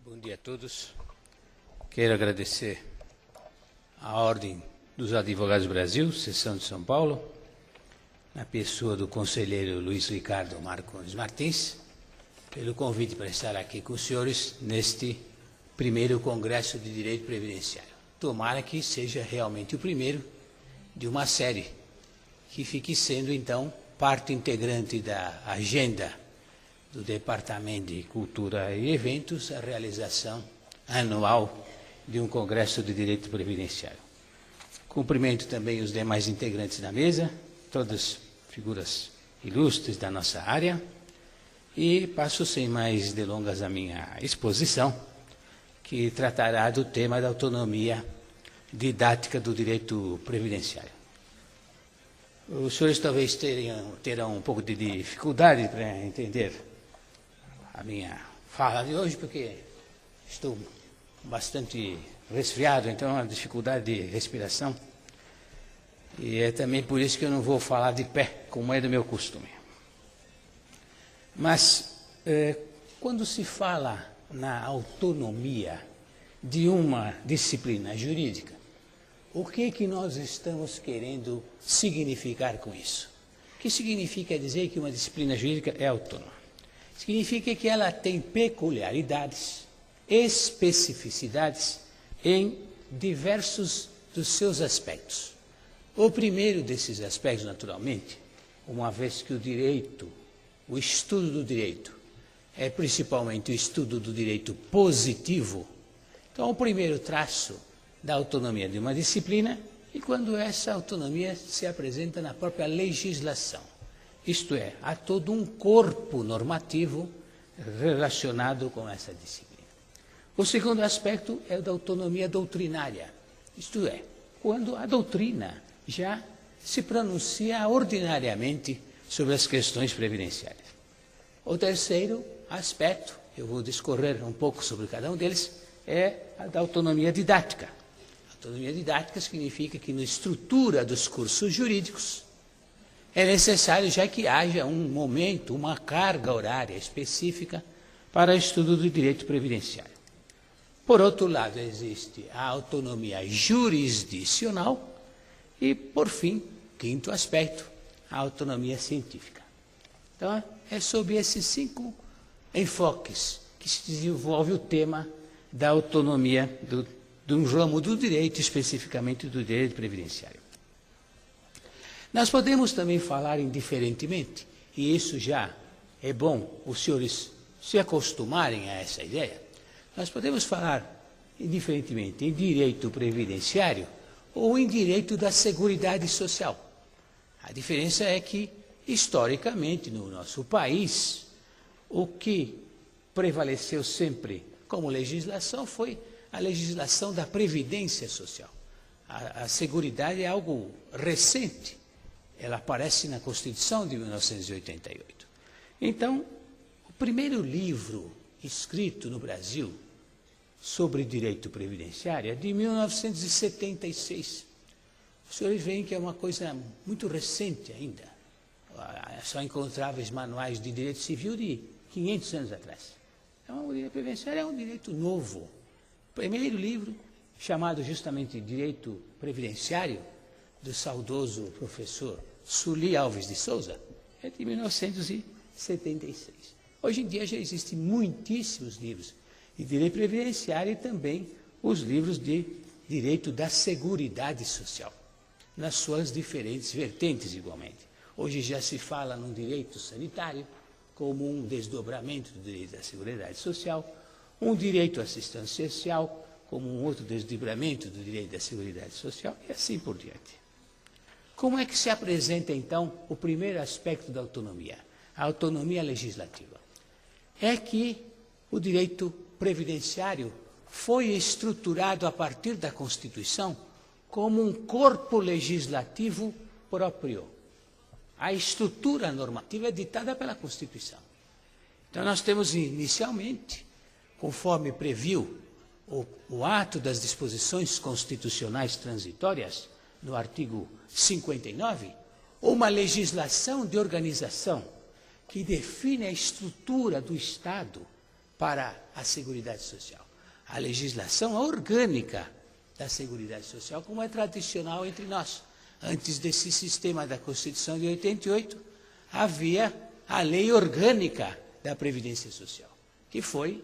Bom dia a todos. Quero agradecer à Ordem dos Advogados do Brasil, Seção de São Paulo, na pessoa do conselheiro Luiz Ricardo Marcos Martins, pelo convite para estar aqui com os senhores neste primeiro Congresso de Direito Previdenciário. Tomara que seja realmente o primeiro de uma série, que fique sendo, então, parte integrante da agenda do Departamento de Cultura e Eventos, a realização anual de um Congresso de Direito Previdenciário. Cumprimento também os demais integrantes da mesa, todas figuras ilustres da nossa área, e passo sem mais delongas a minha exposição, que tratará do tema da autonomia didática do direito previdenciário. Os senhores talvez terão um pouco de dificuldade para entender a minha fala de hoje, porque estou bastante resfriado, então é uma dificuldade de respiração. E é também por isso que eu não vou falar de pé, como é do meu costume. Mas, quando se fala na autonomia de uma disciplina jurídica, o que nós estamos querendo significar com isso? O que significa dizer que uma disciplina jurídica é autônoma? Significa que ela tem peculiaridades, especificidades em diversos dos seus aspectos. O primeiro desses aspectos, naturalmente, uma vez que o direito, o estudo do direito, é principalmente o estudo do direito positivo, então o primeiro traço da autonomia de uma disciplina é quando essa autonomia se apresenta na própria legislação. Isto é, há todo um corpo normativo relacionado com essa disciplina. O segundo aspecto é o da autonomia doutrinária, isto é, quando a doutrina já se pronuncia ordinariamente sobre as questões previdenciárias. O terceiro aspecto, eu vou discorrer um pouco sobre cada um deles, é a da autonomia didática. A autonomia didática significa que na estrutura dos cursos jurídicos é necessário já que haja um momento, uma carga horária específica para estudo do direito previdenciário. Por outro lado, existe a autonomia jurisdicional e, por fim, quinto aspecto, a autonomia científica. Então, é sob esses 5 enfoques que se desenvolve o tema da autonomia de um ramo do direito, especificamente do direito previdenciário. Nós podemos também falar indiferentemente, e isso já é bom os senhores se acostumarem a essa ideia, nós podemos falar indiferentemente em direito previdenciário ou em direito da Seguridade Social. A diferença é que, historicamente, no nosso país, o que prevaleceu sempre como legislação foi a legislação da Previdência Social. A Seguridade é algo recente. Ela aparece na Constituição de 1988. Então, o primeiro livro escrito no Brasil sobre direito previdenciário é de 1976. Os senhores veem que é uma coisa muito recente ainda. Só encontráveis manuais de direito civil de 500 anos atrás. Então, o direito previdenciário é um direito novo. O primeiro livro, chamado justamente Direito Previdenciário, do saudoso professor Sully Alves de Souza, é de 1976. Hoje em dia já existem muitíssimos livros de direito previdenciário e também os livros de direito da Seguridade Social, nas suas diferentes vertentes igualmente. Hoje já se fala no direito sanitário como um desdobramento do direito da Seguridade Social, um direito assistencial como um outro desdobramento do direito da Seguridade Social e assim por diante. Como é que se apresenta, então, o primeiro aspecto da autonomia? A autonomia legislativa. É que o direito previdenciário foi estruturado a partir da Constituição como um corpo legislativo próprio. A estrutura normativa é ditada pela Constituição. Então, nós temos inicialmente, conforme previu o ato das disposições constitucionais transitórias, no artigo 59, uma legislação de organização que define a estrutura do Estado para a Seguridade Social. A legislação orgânica da Seguridade Social, como é tradicional entre nós. Antes desse sistema da Constituição de 88, havia a lei orgânica da Previdência Social, que foi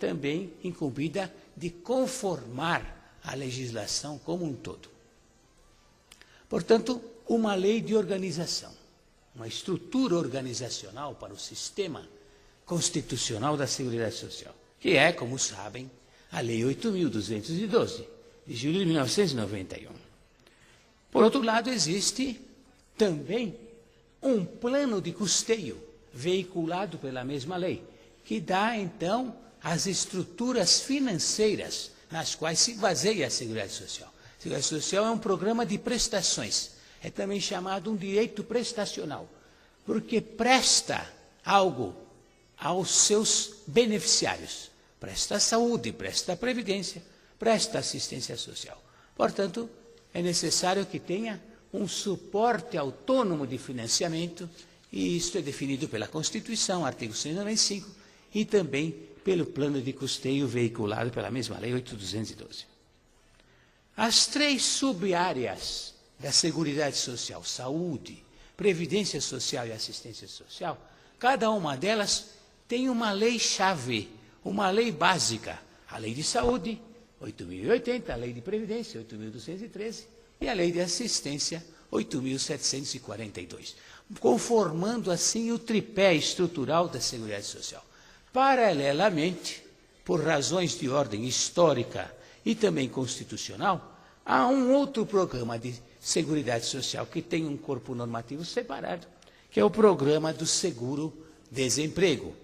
também incumbida de conformar a legislação como um todo. Portanto, uma lei de organização, uma estrutura organizacional para o sistema constitucional da Seguridade Social, que é, como sabem, a Lei 8.212, de julho de 1991. Por outro lado, existe também um plano de custeio veiculado pela mesma lei, que dá, então, as estruturas financeiras nas quais se baseia a Seguridade Social. A Seguridade Social é um programa de prestações, é também chamado um direito prestacional, porque presta algo aos seus beneficiários. Presta saúde, presta previdência, presta assistência social. Portanto, é necessário que tenha um suporte autônomo de financiamento, e isto é definido pela Constituição, artigo 195, e também pelo plano de custeio veiculado pela mesma Lei 8.212. As três sub-áreas da Seguridade Social, saúde, previdência social e assistência social, cada uma delas tem uma lei-chave, uma lei básica, a Lei de Saúde, 8.080, a Lei de Previdência, 8.213, e a Lei de Assistência, 8.742, conformando assim o tripé estrutural da Seguridade Social. Paralelamente, por razões de ordem histórica e também constitucional, há um outro programa de Seguridade Social que tem um corpo normativo separado, que é o programa do seguro-desemprego,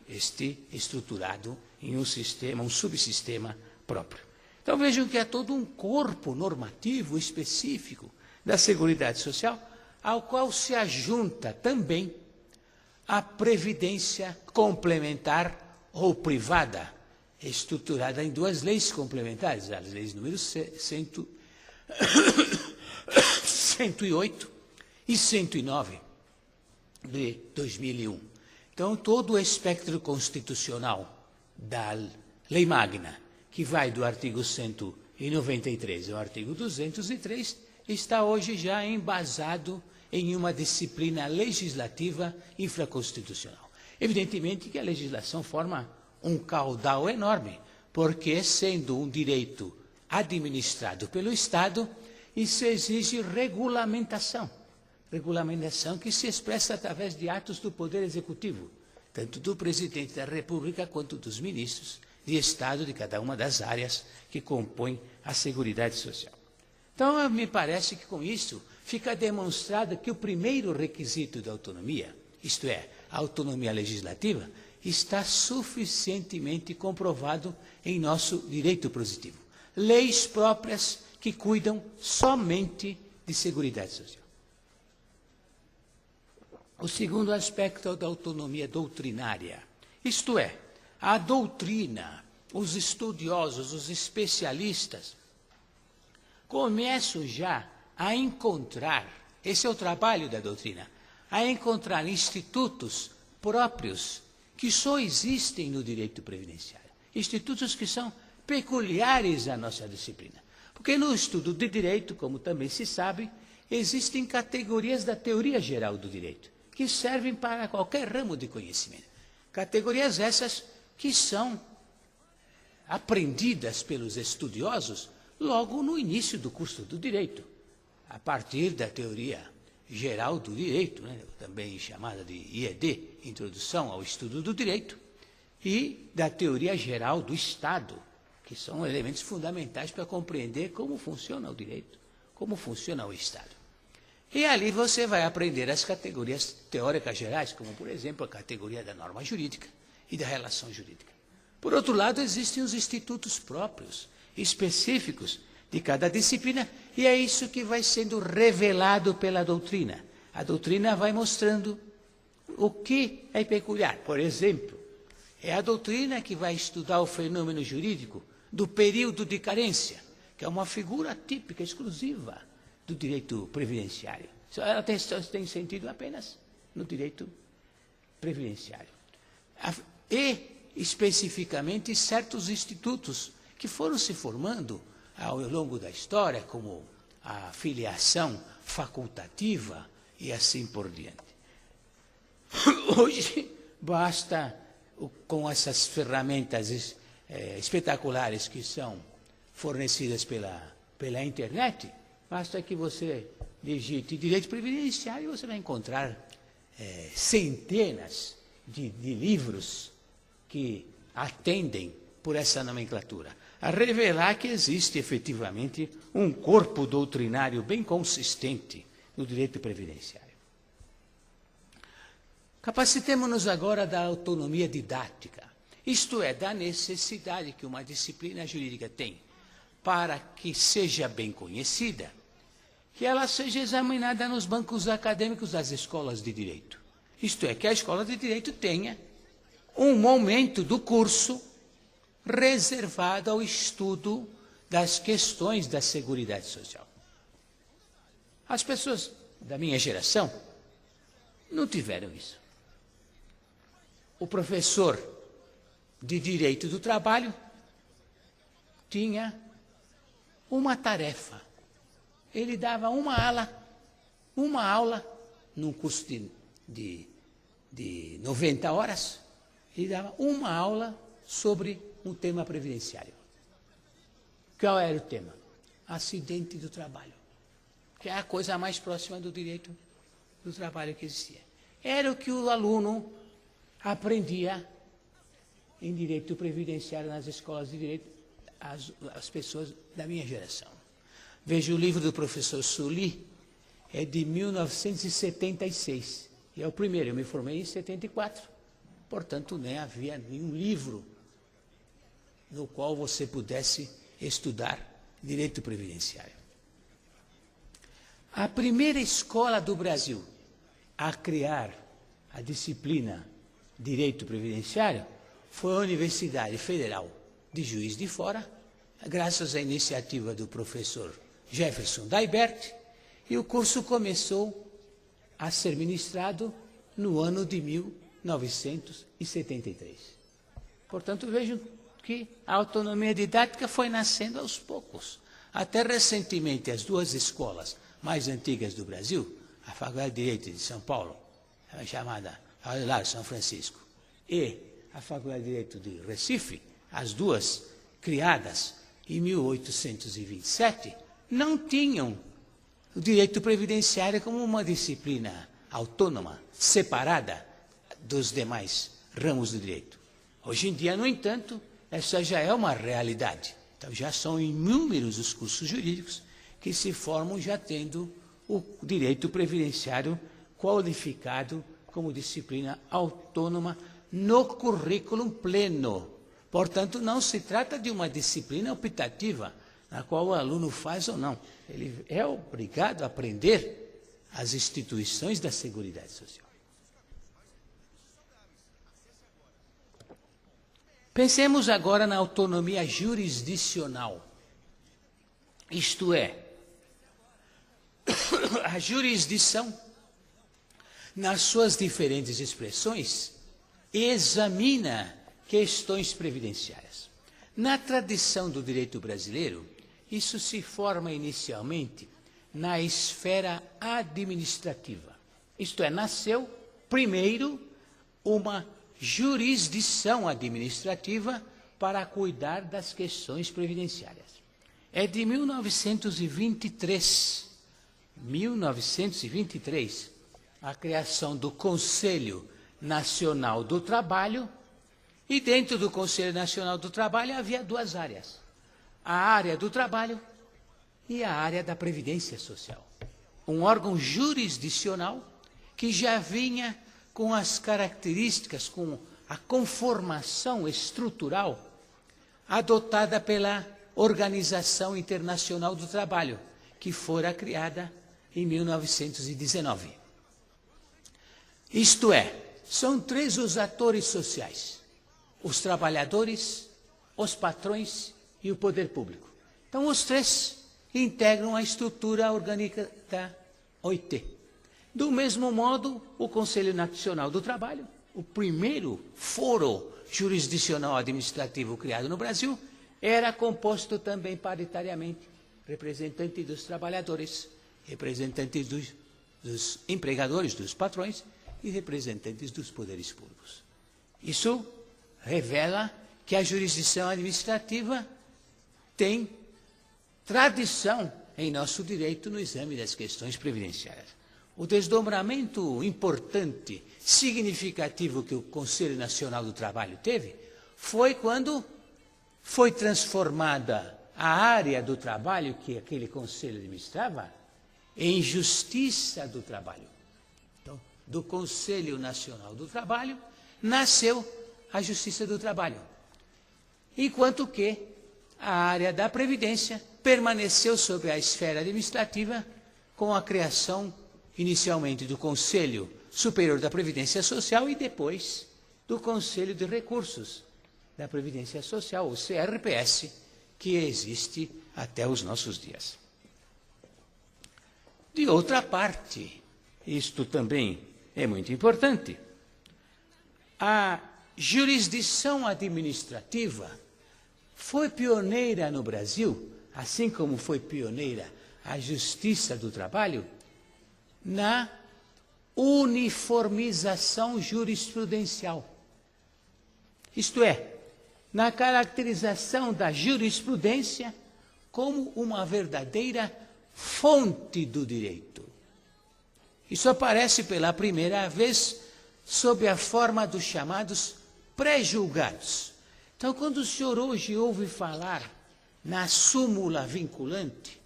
este estruturado em um sistema, um subsistema próprio. Então vejam que há todo um corpo normativo específico da Seguridade Social, ao qual se ajunta também a previdência complementar ou privada, estruturada em duas leis complementares, as leis número 108 e 109 de 2001. Então, todo o espectro constitucional da Lei Magna, que vai do artigo 193 ao artigo 203, está hoje já embasado em uma disciplina legislativa infraconstitucional. Evidentemente que a legislação forma um caudal enorme, porque, sendo um direito administrado pelo Estado, isso exige regulamentação. Regulamentação que se expressa através de atos do Poder Executivo, tanto do Presidente da República quanto dos ministros de Estado de cada uma das áreas que compõem a Seguridade Social. Então, me parece que com isso fica demonstrado que o primeiro requisito da autonomia, isto é, a autonomia legislativa, está suficientemente comprovado em nosso direito positivo. Leis próprias que cuidam somente de Seguridade Social. O segundo aspecto é da autonomia doutrinária, isto é, a doutrina, os estudiosos, os especialistas, começam já a encontrar, esse é o trabalho da doutrina, a encontrar institutos próprios que só existem no direito previdenciário, institutos que são peculiares à nossa disciplina. Porque no estudo de direito, como também se sabe, existem categorias da teoria geral do direito, que servem para qualquer ramo de conhecimento. Categorias essas que são aprendidas pelos estudiosos logo no início do curso do direito, a partir da teoria geral do direito, também chamada de IED, Introdução ao Estudo do Direito, e da teoria geral do Estado, que são elementos fundamentais para compreender como funciona o direito, como funciona o Estado. E ali você vai aprender as categorias teóricas gerais, como, por exemplo, a categoria da norma jurídica e da relação jurídica. Por outro lado, existem os institutos próprios, específicos de cada disciplina, e é isso que vai sendo revelado pela doutrina. A doutrina vai mostrando o que é peculiar. Por exemplo, é a doutrina que vai estudar o fenômeno jurídico do período de carência, que é uma figura típica, exclusiva do direito previdenciário. Ela tem sentido apenas no direito previdenciário. E especificamente certos institutos que foram se formando ao longo da história, como a filiação facultativa e assim por diante. Hoje, basta, com essas ferramentas espetaculares que são fornecidas pela internet, basta que você digite direito previdenciário e você vai encontrar centenas de livros que atendem por essa nomenclatura, a revelar que existe efetivamente um corpo doutrinário bem consistente no direito previdenciário. Capacitemo-nos agora da autonomia didática, isto é, da necessidade que uma disciplina jurídica tem para que seja bem conhecida, que ela seja examinada nos bancos acadêmicos das escolas de direito. Isto é, que a escola de direito tenha um momento do curso reservado ao estudo das questões da Seguridade Social. As pessoas da minha geração não tiveram isso. O professor de Direito do Trabalho tinha uma tarefa. Ele dava uma aula num curso de 90 horas, ele dava uma aula sobre um tema previdenciário. Qual era o tema? Acidente do trabalho, que é a coisa mais próxima do direito do trabalho que existia. Era o que o aluno aprendia em direito previdenciário nas escolas de direito, as pessoas da minha geração. Veja o livro do professor Sully, é de 1976, e é o primeiro, eu me formei em 74, portanto nem havia nenhum livro no qual você pudesse estudar direito previdenciário. A primeira escola do Brasil a criar a disciplina Direito Previdenciário foi a Universidade Federal de Juiz de Fora, graças à iniciativa do professor Jefferson Daibert, e o curso começou a ser ministrado no ano de 1973. Portanto, vejam que a autonomia didática foi nascendo aos poucos. Até recentemente, as duas escolas mais antigas do Brasil, a Faculdade de Direito de São Paulo, chamada Faculdade de São Francisco, e a Faculdade de Direito de Recife, as duas criadas em 1827, não tinham o direito previdenciário como uma disciplina autônoma, separada dos demais ramos do direito. Hoje em dia, no entanto, essa já é uma realidade. Então, já são inúmeros os cursos jurídicos que se formam já tendo o direito previdenciário qualificado como disciplina autônoma no currículo pleno. Portanto, não se trata de uma disciplina optativa, na qual o aluno faz ou não. Ele é obrigado a aprender as instituições da Seguridade Social. Pensemos agora na autonomia jurisdicional. Isto é, a jurisdição, nas suas diferentes expressões, examina questões previdenciárias. Na tradição do direito brasileiro, isso se forma inicialmente na esfera administrativa. Isto é, nasceu primeiro uma jurisdição administrativa para cuidar das questões previdenciárias. É de 1923, a criação do Conselho Nacional do Trabalho, e dentro do Conselho Nacional do Trabalho havia duas áreas, a área do trabalho e a área da Previdência Social. Um órgão jurisdicional que já vinha com as características, com a conformação estrutural adotada pela Organização Internacional do Trabalho, que fora criada em 1919. Isto é, são três os atores sociais: os trabalhadores, os patrões e o poder público. Então, os três integram a estrutura orgânica da OIT. Do mesmo modo, o Conselho Nacional do Trabalho, o primeiro foro jurisdicional administrativo criado no Brasil era composto também paritariamente, representante dos trabalhadores, representantes dos empregadores, dos patrões e representantes dos poderes públicos. Isso revela que a jurisdição administrativa tem tradição em nosso direito no exame das questões previdenciárias. O desdobramento importante, significativo que o Conselho Nacional do Trabalho teve foi quando foi transformada a área do trabalho que aquele conselho administrava em Justiça do Trabalho. Então, do Conselho Nacional do Trabalho nasceu a Justiça do Trabalho, enquanto que a área da Previdência permaneceu sob a esfera administrativa com a criação inicialmente do Conselho Superior da Previdência Social e depois do Conselho de Recursos da Previdência Social, o CRPS, que existe até os nossos dias. De outra parte, isto também é muito importante, a jurisdição administrativa foi pioneira no Brasil, assim como foi pioneira a Justiça do Trabalho, na uniformização jurisprudencial. Isto é, na caracterização da jurisprudência como uma verdadeira fonte do direito. Isso aparece pela primeira vez sob a forma dos chamados pré-julgados. Então, quando o senhor hoje ouve falar na súmula vinculante,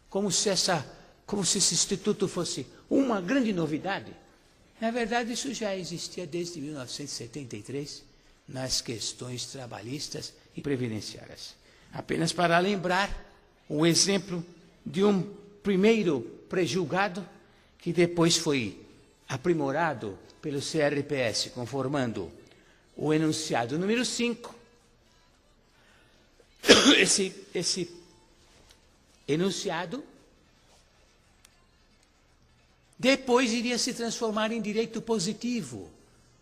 como se esse instituto fosse uma grande novidade, na verdade isso já existia desde 1973 nas questões trabalhistas e previdenciárias. Apenas para lembrar o exemplo de um primeiro pré-julgado que depois foi aprimorado pelo CRPS, conformando o enunciado número 5. Esse enunciado depois iria se transformar em direito positivo.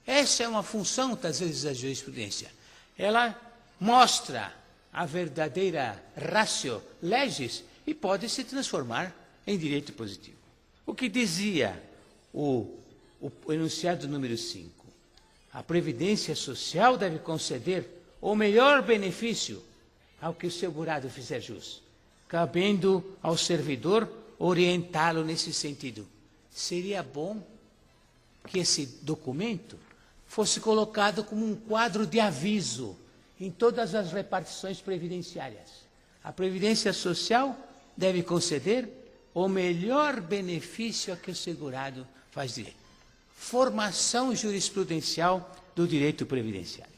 Essa é uma função, às vezes, da jurisprudência. Ela mostra a verdadeira ratio legis e pode se transformar em direito positivo. O que dizia o enunciado número 5? A Previdência Social deve conceder o melhor benefício ao que o segurado fizer jus, cabendo ao servidor orientá-lo nesse sentido. Seria bom que esse documento fosse colocado como um quadro de aviso em todas as repartições previdenciárias. A Previdência Social deve conceder o melhor benefício a que o segurado faz direito. Formação jurisprudencial do direito previdenciário.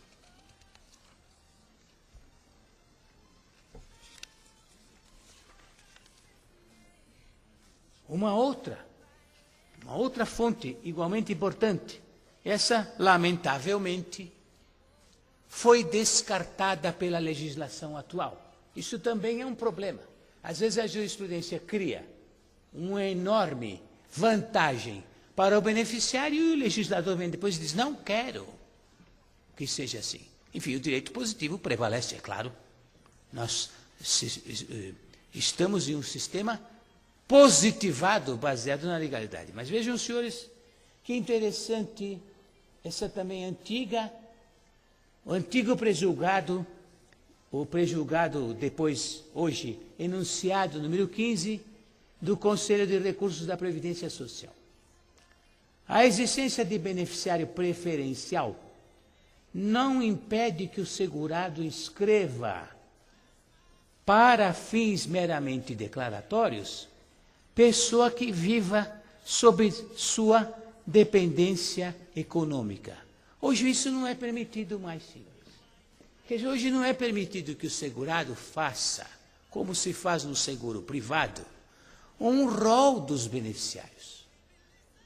Uma outra fonte igualmente importante, essa, lamentavelmente, foi descartada pela legislação atual. Isso também é um problema. Às vezes a jurisprudência cria uma enorme vantagem para o beneficiário e o legislador vem depois e diz, não quero que seja assim. Enfim, o direito positivo prevalece, é claro. Nós estamos em um sistema positivado, baseado na legalidade. Mas vejam, senhores, que interessante essa também o antigo prejulgado, o prejulgado depois, hoje, enunciado número 15, do Conselho de Recursos da Previdência Social. A existência de beneficiário preferencial não impede que o segurado inscreva, para fins meramente declaratórios, pessoa que viva sob sua dependência econômica. Hoje isso não é permitido mais, senhores. Porque hoje não é permitido que o segurado faça, como se faz no seguro privado, um rol dos beneficiários.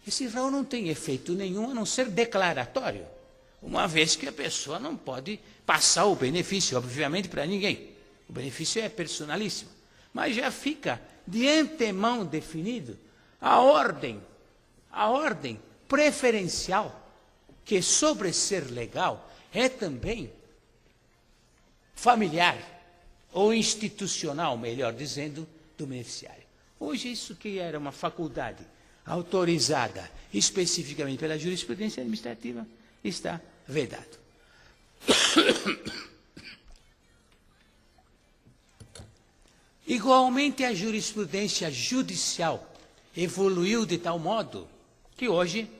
Esse rol não tem efeito nenhum a não ser declaratório, uma vez que a pessoa não pode passar o benefício, obviamente, para ninguém. O benefício é personalíssimo. Mas já fica de antemão definido a ordem preferencial que sobre ser legal é também familiar ou institucional, melhor dizendo, do beneficiário. Hoje isso que era uma faculdade autorizada especificamente pela jurisprudência administrativa está vedado. Igualmente, a jurisprudência judicial evoluiu de tal modo que hoje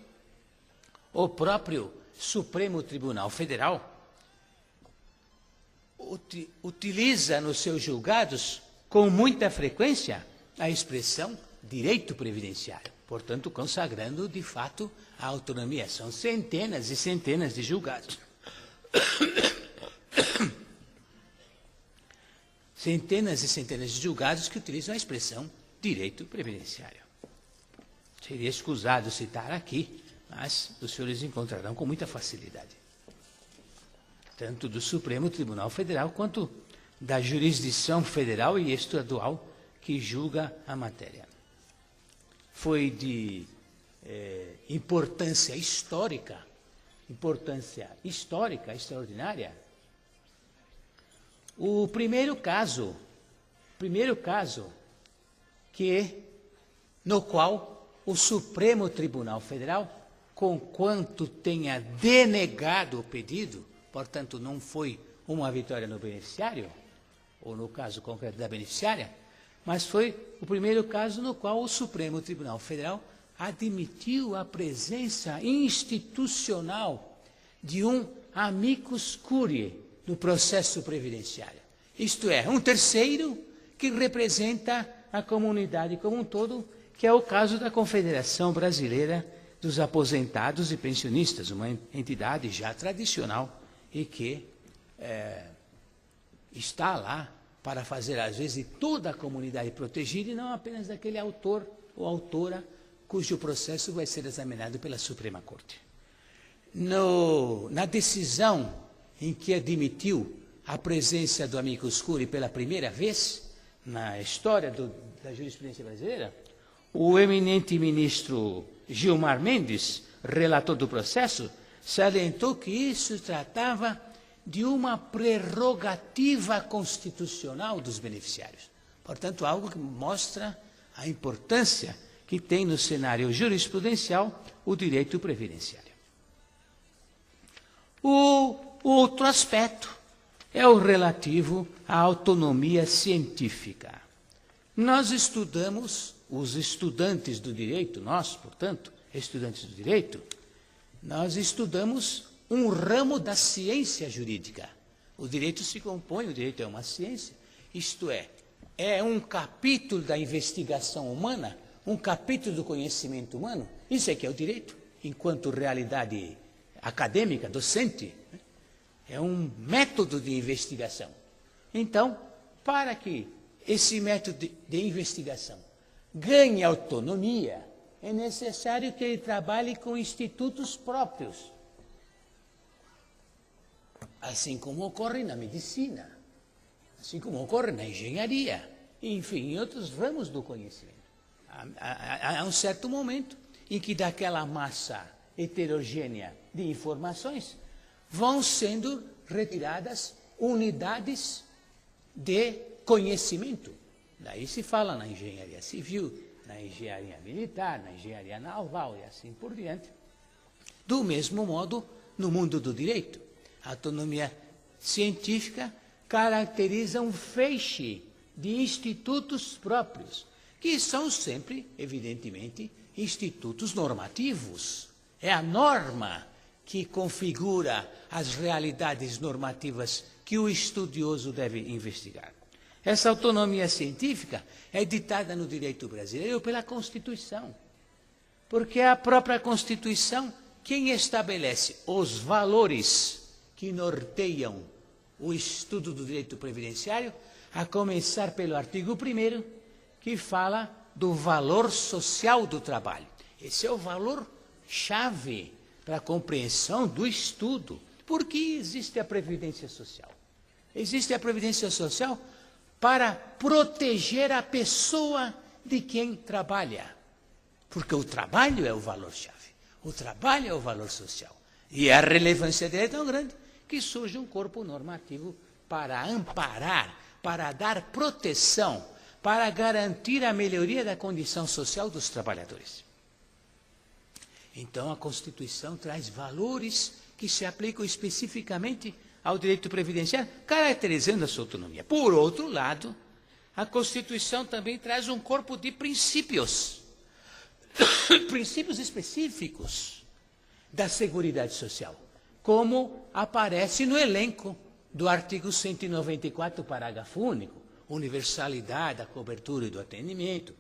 o próprio Supremo Tribunal Federal utiliza nos seus julgados com muita frequência a expressão direito previdenciário, portanto consagrando de fato a autonomia. São centenas e centenas de julgados. Centenas e centenas de julgados que utilizam a expressão direito previdenciário. Seria escusado citar aqui, mas os senhores encontrarão com muita facilidade, tanto do Supremo Tribunal Federal quanto da jurisdição federal e estadual que julga a matéria. Foi de importância histórica extraordinária, o primeiro caso no qual o Supremo Tribunal Federal, conquanto tenha denegado o pedido, portanto não foi uma vitória no beneficiário, ou no caso concreto da beneficiária, mas foi o primeiro caso no qual o Supremo Tribunal Federal admitiu a presença institucional de um amicus curiae no processo previdenciário. Isto é, um terceiro que representa a comunidade como um todo, que é o caso da Confederação Brasileira dos Aposentados e Pensionistas, uma entidade já tradicional e que está lá para fazer, às vezes, de toda a comunidade protegida e não apenas daquele autor ou autora cujo processo vai ser examinado pela Suprema Corte. Na decisão em que admitiu a presença do amicus curiae pela primeira vez na história da jurisprudência brasileira, o eminente ministro Gilmar Mendes, relator do processo, salientou que isso tratava de uma prerrogativa constitucional dos beneficiários. Portanto, algo que mostra a importância que tem no cenário jurisprudencial o direito previdenciário. O outro aspecto é o relativo à autonomia científica. Nós estudamos, os estudantes do direito, nós, portanto, estudantes do direito, nós estudamos um ramo da ciência jurídica. O direito se compõe, o direito é uma ciência, isto é um capítulo da investigação humana, um capítulo do conhecimento humano, isso é que é o direito, enquanto realidade acadêmica, docente, é um método de investigação. Então, para que esse método de investigação ganhe autonomia, é necessário que ele trabalhe com institutos próprios, assim como ocorre na medicina, assim como ocorre na engenharia, enfim, em outros ramos do conhecimento. Há um certo momento em que daquela massa heterogênea de informações vão sendo retiradas unidades de conhecimento. Daí se fala na engenharia civil, na engenharia militar, na engenharia naval e assim por diante. Do mesmo modo, no mundo do direito, a autonomia científica caracteriza um feixe de institutos próprios, que são sempre, evidentemente, institutos normativos. É a norma que configura as realidades normativas que o estudioso deve investigar. Essa autonomia científica é ditada no direito brasileiro pela Constituição, porque é a própria Constituição quem estabelece os valores que norteiam o estudo do direito previdenciário, a começar pelo artigo 1º, que fala do valor social do trabalho. Esse é o valor-chave para a compreensão do estudo. Por que existe a Previdência Social? Existe a Previdência Social para proteger a pessoa de quem trabalha. Porque o trabalho é o valor-chave. O trabalho é o valor social. E a relevância dele é tão grande que surge um corpo normativo para amparar, para dar proteção, para garantir a melhoria da condição social dos trabalhadores. Então, a Constituição traz valores que se aplicam especificamente ao direito previdenciário, caracterizando a sua autonomia. Por outro lado, a Constituição também traz um corpo de princípios, princípios específicos da Seguridade Social, como aparece no elenco do artigo 194, parágrafo único, universalidade da cobertura e do atendimento,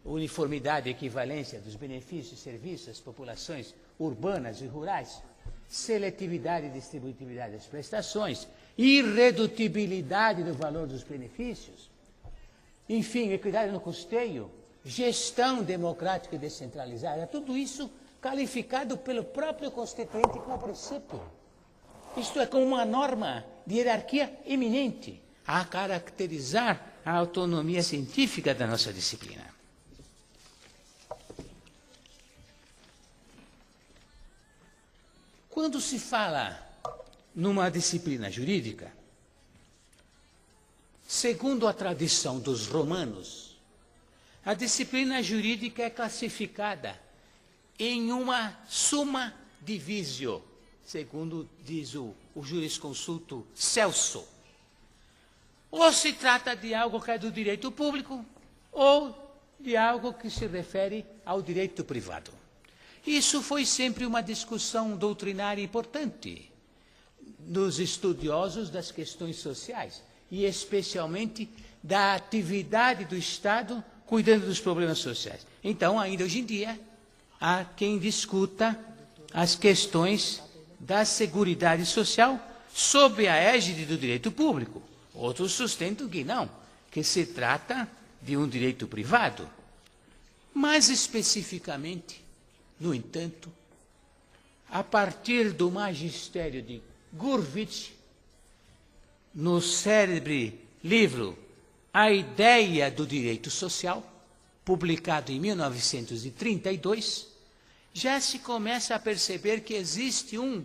uniformidade e equivalência dos benefícios e serviços às populações urbanas e rurais, seletividade e distributividade das prestações, irredutibilidade do valor dos benefícios, enfim, equidade no custeio, gestão democrática e descentralizada, tudo isso qualificado pelo próprio Constituinte como princípio. Isto é, como uma norma de hierarquia eminente a caracterizar a autonomia científica da nossa disciplina. Quando se fala numa disciplina jurídica, segundo a tradição dos romanos, a disciplina jurídica é classificada em uma summa divisio, segundo diz o jurisconsulto Celso. Ou se trata de algo que é do direito público, ou de algo que se refere ao direito privado. Isso foi sempre uma discussão doutrinária importante dos estudiosos das questões sociais, e especialmente da atividade do Estado cuidando dos problemas sociais. Então, ainda hoje em dia, há quem discuta as questões da Seguridade Social sob a égide do direito público. Outros sustentam que não, que se trata de um direito privado. Mais especificamente, no entanto, a partir do magistério de Gurvitch, no célebre livro A Ideia do Direito Social, publicado em 1932, já se começa a perceber que existe um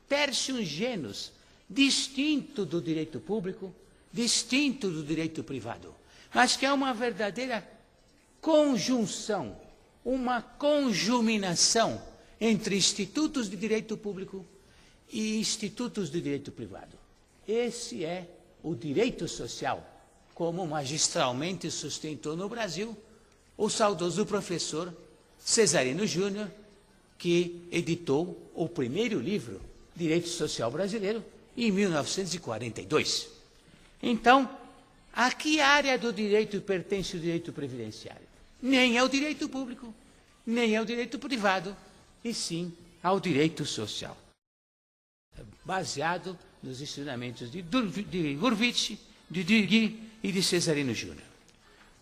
tertium genus distinto do direito público, distinto do direito privado, mas que é uma verdadeira conjunção, uma conjuminação entre institutos de direito público e institutos de direito privado. Esse é o direito social, como magistralmente sustentou no Brasil o saudoso professor Cesarino Júnior, que editou o primeiro livro, Direito Social Brasileiro, em 1942. Então, a que área do direito pertence o direito previdenciário? Nem ao direito público, nem ao direito privado, e sim ao direito social, baseado nos ensinamentos de Gurvitch, de Duguay e de Cesarino Júnior.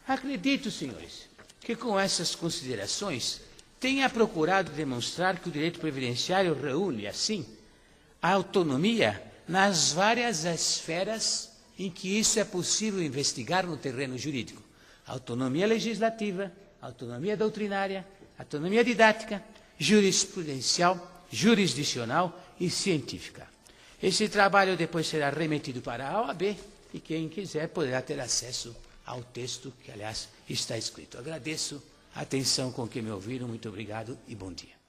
Acredito, senhores, que com essas considerações tenha procurado demonstrar que o direito previdenciário reúne, assim, a autonomia nas várias esferas em que isso é possível investigar no terreno jurídico. Autonomia legislativa, autonomia doutrinária, autonomia didática, jurisprudencial, jurisdicional e científica. Esse trabalho depois será remetido para a OAB e quem quiser poderá ter acesso ao texto que, aliás, está escrito. Agradeço a atenção com que me ouviram. Muito obrigado e bom dia.